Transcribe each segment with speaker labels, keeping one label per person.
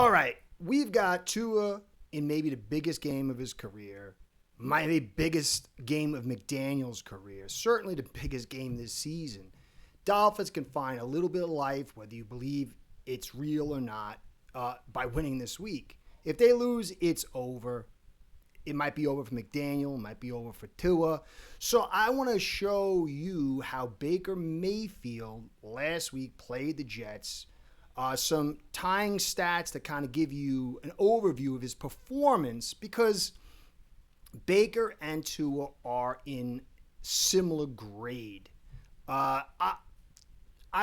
Speaker 1: All right, we've got Tua in maybe the biggest game of his career, maybe biggest game of McDaniel's career, certainly the biggest game this season. Dolphins can find a little bit of life, whether you believe it's real or not, by winning this week. If they lose, it's over. It might be over for McDaniel. It might be over for Tua. So I want to show you how Baker Mayfield last week played the Jets. Some tying stats to kind of give you an overview of his performance, because Baker and Tua are in similar grade. I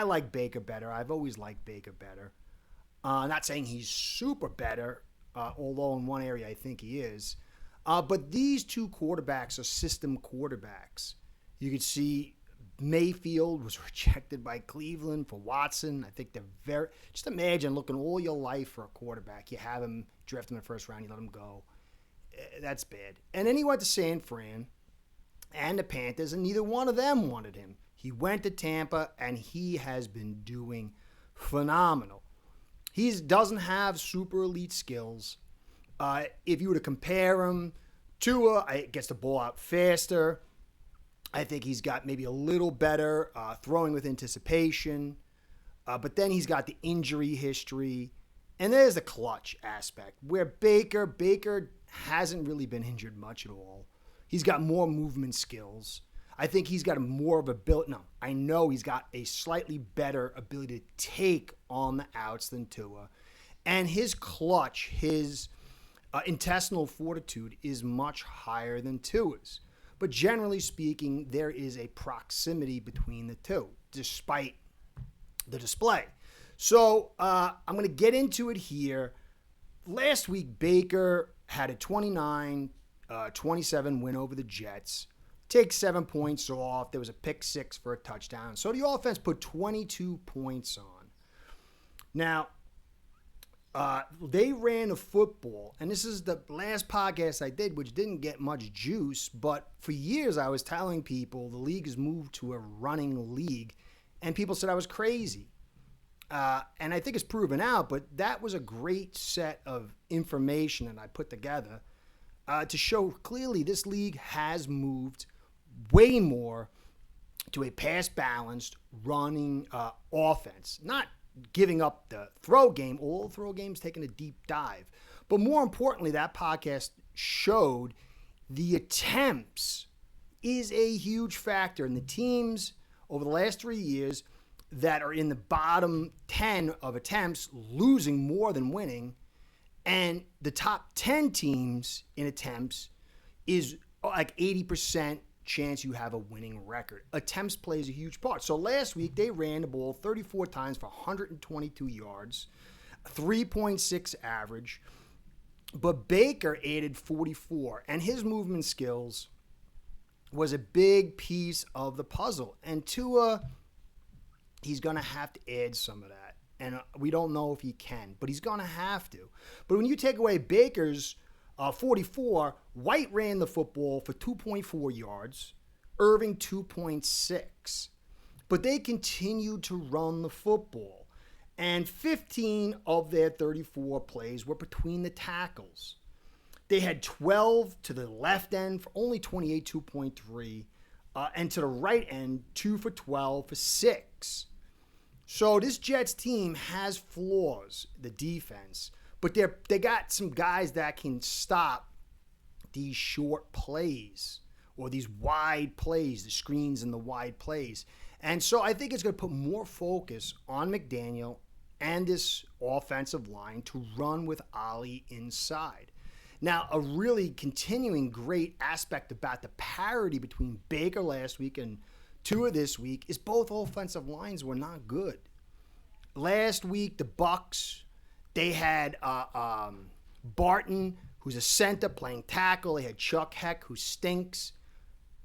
Speaker 1: like Baker better. I've always liked Baker better. Not saying he's super better, although in one area I think he is. But these two quarterbacks are system quarterbacks. You could see Mayfield was rejected by Cleveland for Watson. I think just imagine looking all your life for a quarterback. You have him, draft him in the first round, you let him go. That's bad. And then he went to San Fran and the Panthers, and neither one of them wanted him. He went to Tampa, and he has been doing phenomenal. He doesn't have super elite skills. If you were to compare him, Tua gets the ball out faster. I think he's got maybe a little better throwing with anticipation. But then he's got the injury history. And there's the clutch aspect, where Baker hasn't really been injured much at all. He's got more movement skills. I think he's got more of a I know he's got a slightly better ability to take on the outs than Tua. And his clutch, his intestinal fortitude is much higher than Tua's. But generally speaking, there is a proximity between the two, despite the display. So I'm going to get into it here. Last week, Baker had a 29-27 win over the Jets. Take 7 points off. There was a pick six for a touchdown. So the offense put 22 points on. Now, they ran the football, and this is the last podcast I did, which didn't get much juice, but for years I was telling people the league has moved to a running league, and people said I was crazy. And I think it's proven out, but that was a great set of information that I put together to show clearly this league has moved way more to a pass-balanced running offense. Not giving up the throw game, all throw games taking a deep dive. But more importantly, that podcast showed the attempts is a huge factor. And the teams over the last 3 years that are in the bottom 10 of attempts, losing more than winning, and the top 10 teams in attempts is like 80% chance you have a winning record. Attempts plays a huge part. So last week they ran the ball 34 times for 122 yards, 3.6 average, but Baker added 44, and his movement skills was a big piece of the puzzle. And Tua, he's going to have to add some of that. And we don't know if he can, but he's going to have to. But when you take away Baker's 44, White ran the football for 2.4 yards, Irving 2.6. But they continued to run the football. And 15 of their 34 plays were between the tackles. They had 12 to the left end for only 28, 2.3. And to the right end, 2 for 12 for 6. So this Jets team has flaws, the defense. But they got some guys that can stop these short plays or these wide plays, the screens and the wide plays. And so I think it's going to put more focus on McDaniel and this offensive line to run with Ollie inside. Now, a really continuing great aspect about the parity between Baker last week and Tua this week is both offensive lines were not good. Last week, the Bucs, they had Barton, who's a center, playing tackle. They had Chuck Heck, who stinks.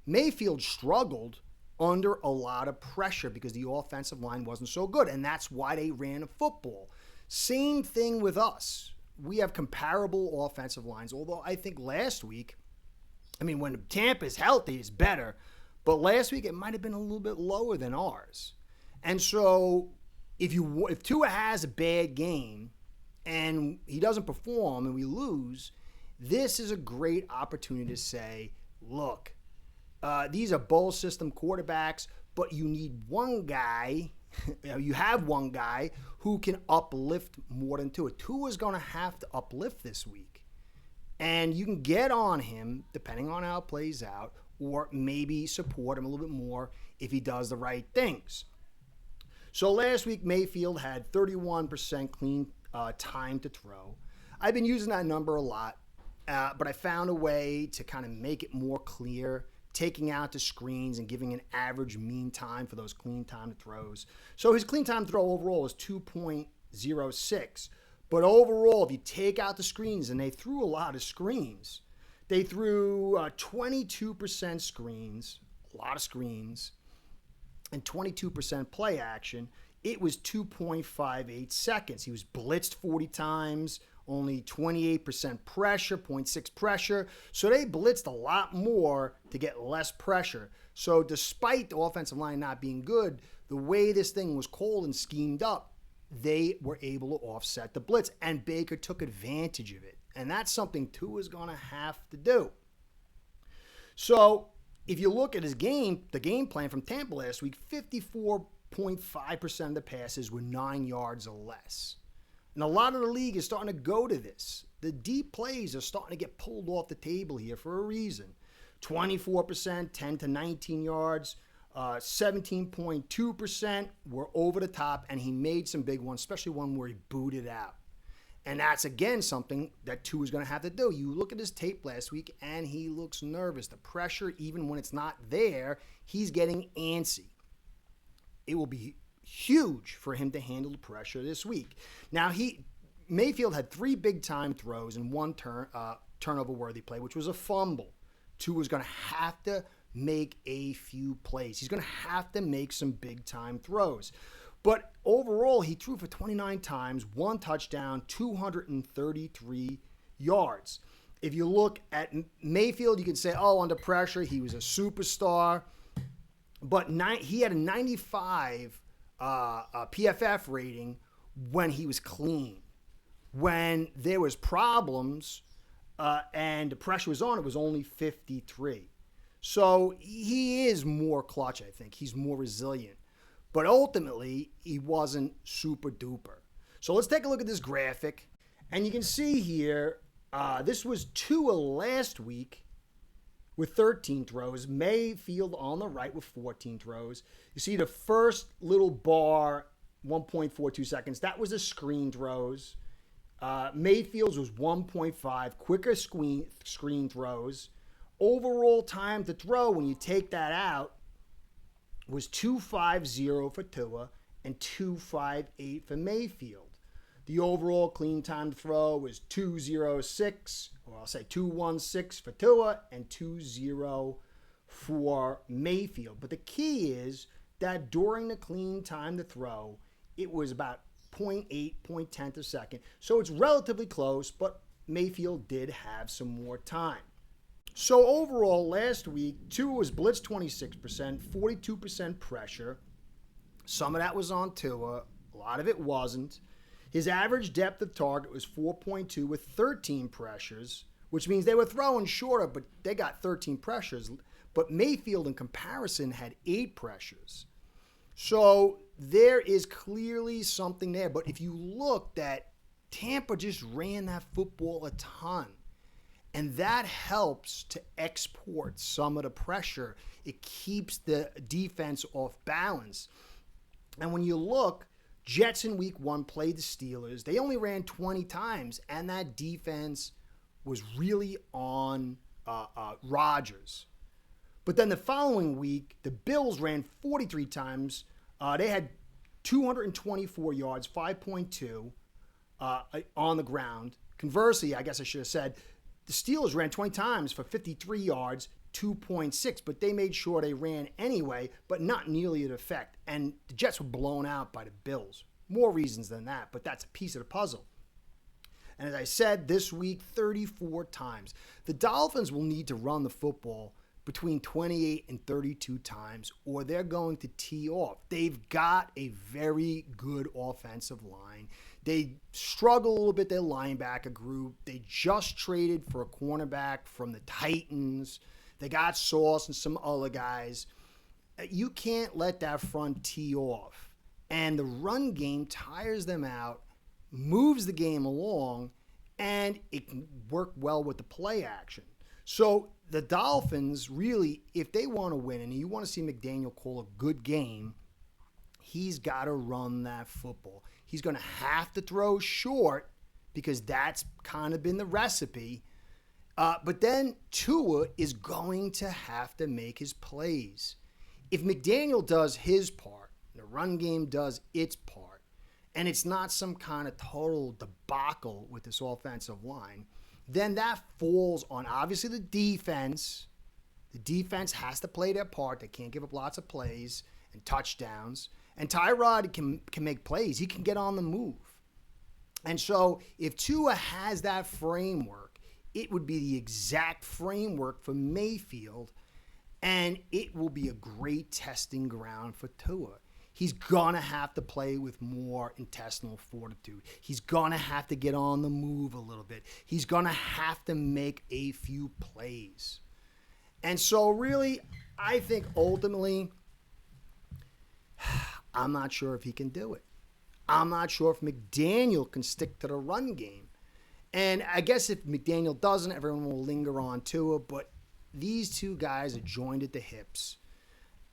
Speaker 1: Mayfield struggled under a lot of pressure because the offensive line wasn't so good, and that's why they ran the football. Same thing with us. We have comparable offensive lines, although I think last week, when Tampa is healthy, it's better, but last week it might have been a little bit lower than ours. And so if Tua has a bad game, and he doesn't perform and we lose, this is a great opportunity to say, look, these are bowl system quarterbacks, but you need one guy, you have one guy who can uplift more than Tua. Tua's going to have to uplift this week. And you can get on him, depending on how it plays out, or maybe support him a little bit more if he does the right things. So last week, Mayfield had 31% clean time to throw. I've been using that number a lot, but I found a way to kind of make it more clear, taking out the screens and giving an average mean time for those clean time to throws. So his clean time to throw overall is 2.06. But overall, if you take out the screens, and they threw a lot of screens, they threw 22% screens, a lot of screens, and 22% play action. It was 2.58 seconds. He was blitzed 40 times, only 28% pressure, 0.6 pressure. So they blitzed a lot more to get less pressure. So despite the offensive line not being good, the way this thing was called and schemed up, they were able to offset the blitz, and Baker took advantage of it. And that's something Tua is going to have to do. So if you look at his game, the game plan from Tampa last week, 54.5% of the passes were 9 yards or less. And a lot of the league is starting to go to this. The deep plays are starting to get pulled off the table here for a reason. 24%, 10 to 19 yards. 17.2% were over the top, and he made some big ones, especially one where he booted out. And that's, again, something that Tua is going to have to do. You look at his tape last week, and he looks nervous. The pressure, even when it's not there, he's getting antsy. It will be huge for him to handle the pressure this week. Now, Mayfield had 3 big-time throws and 1 turnover-worthy play, which was a fumble. Tua was going to have to make a few plays. He's going to have to make some big-time throws. But overall, he threw for 29 times, 1 touchdown, 233 yards. If you look at Mayfield, you can say, under pressure, he was a superstar. But he had a 95 PFF rating when he was clean. When there was problems and the pressure was on, it was only 53. So he is more clutch, I think. He's more resilient. But ultimately, he wasn't super duper. So let's take a look at this graphic. And you can see here, this was Tua last week with 13 throws. Mayfield on the right with 14 throws. You see the first little bar, 1.42 seconds. That was the screen throws. Mayfield's was 1.5, quicker screen throws. Overall time to throw, when you take that out, was 2.50 for Tua and 2.58 for Mayfield. The overall clean time to throw was 2.06, or I'll say 2.16 for Tua and 2.0 for Mayfield. But the key is that during the clean time to throw, it was about 0.8, 0.10 a second. So it's relatively close, but Mayfield did have some more time. So overall, last week, Tua was blitzed 26%, 42% pressure. Some of that was on Tua. A lot of it wasn't. His average depth of target was 4.2 with 13 pressures, which means they were throwing shorter, but they got 13 pressures. But Mayfield, in comparison, had 8 pressures. So there is clearly something there. But if you look, that Tampa just ran that football a ton. And that helps to export some of the pressure. It keeps the defense off balance. And when you look, Jets in week 1 played the Steelers. They only ran 20 times, and that defense was really on Rodgers. But then the following week, the Bills ran 43 times. They had 224 yards, 5.2 on the ground. Conversely, I guess I should have said, the Steelers ran 20 times for 53 yards, 2.6, but they made sure they ran anyway, but not nearly at effect. And the Jets were blown out by the Bills. More reasons than that, but that's a piece of the puzzle. And as I said, this week, 34 times. The Dolphins will need to run the football between 28 and 32 times, or they're going to tee off. They've got a very good offensive line. They struggle a little bit, their linebacker group. They just traded for a cornerback from the Titans. They got Sauce and some other guys. You can't let that front tee off. And the run game tires them out, moves the game along, and it can work well with the play action. So the Dolphins, really, if they want to win and you want to see McDaniel call a good game, he's got to run that football. He's going to have to throw short because that's kind of been the recipe. But then Tua is going to have to make his plays. If McDaniel does his part, the run game does its part, and it's not some kind of total debacle with this offensive line, then that falls on, obviously, the defense. The defense has to play their part. They can't give up lots of plays and touchdowns. And Tyrod can make plays. He can get on the move. And so if Tua has that framework, it would be the exact framework for Mayfield, and it will be a great testing ground for Tua. He's going to have to play with more intestinal fortitude. He's going to have to get on the move a little bit. He's going to have to make a few plays. And so really, I think ultimately, I'm not sure if he can do it. I'm not sure if McDaniel can stick to the run game. And I guess if McDaniel doesn't, everyone will linger on Tua, but these two guys are joined at the hips.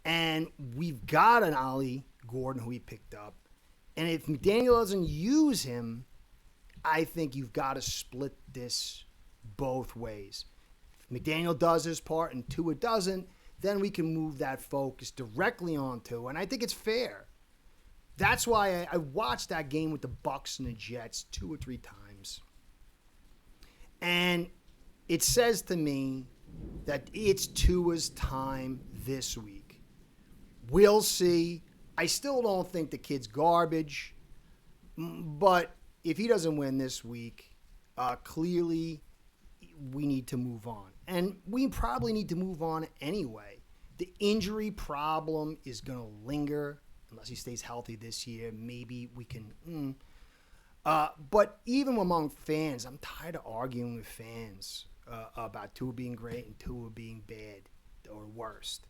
Speaker 1: And we've got an Ollie Gordon who he picked up. And if McDaniel doesn't use him, I think you've got to split this both ways. If McDaniel does his part and Tua doesn't, then we can move that focus directly on Tua. And I think it's fair. That's why I watched that game with the Bucs and the Jets 2 or 3 times. And it says to me that it's Tua's time this week. We'll see. I still don't think the kid's garbage. But if he doesn't win this week, clearly we need to move on. And we probably need to move on anyway. The injury problem is going to linger unless he stays healthy this year. Maybe we can. But even among fans, I'm tired of arguing with fans about Tua being great and Tua being bad or worst.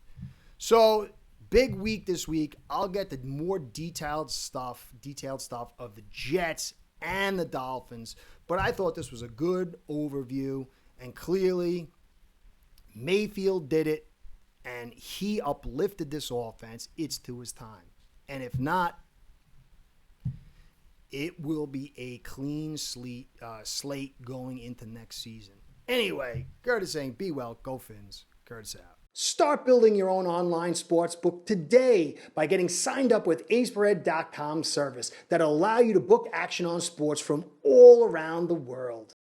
Speaker 1: So big week this week. I'll get the more detailed stuff of the Jets and the Dolphins. But I thought this was a good overview, and clearly Mayfield did it, and he uplifted this offense. It's Tua's time. And if not, it will be a clean slate going into next season. Anyway, Curtis saying, be well, go Fins. Curtis out. Start building your own online sports book today by getting signed up with aceperhead.com service that'll allow you to book action on sports from all around the world.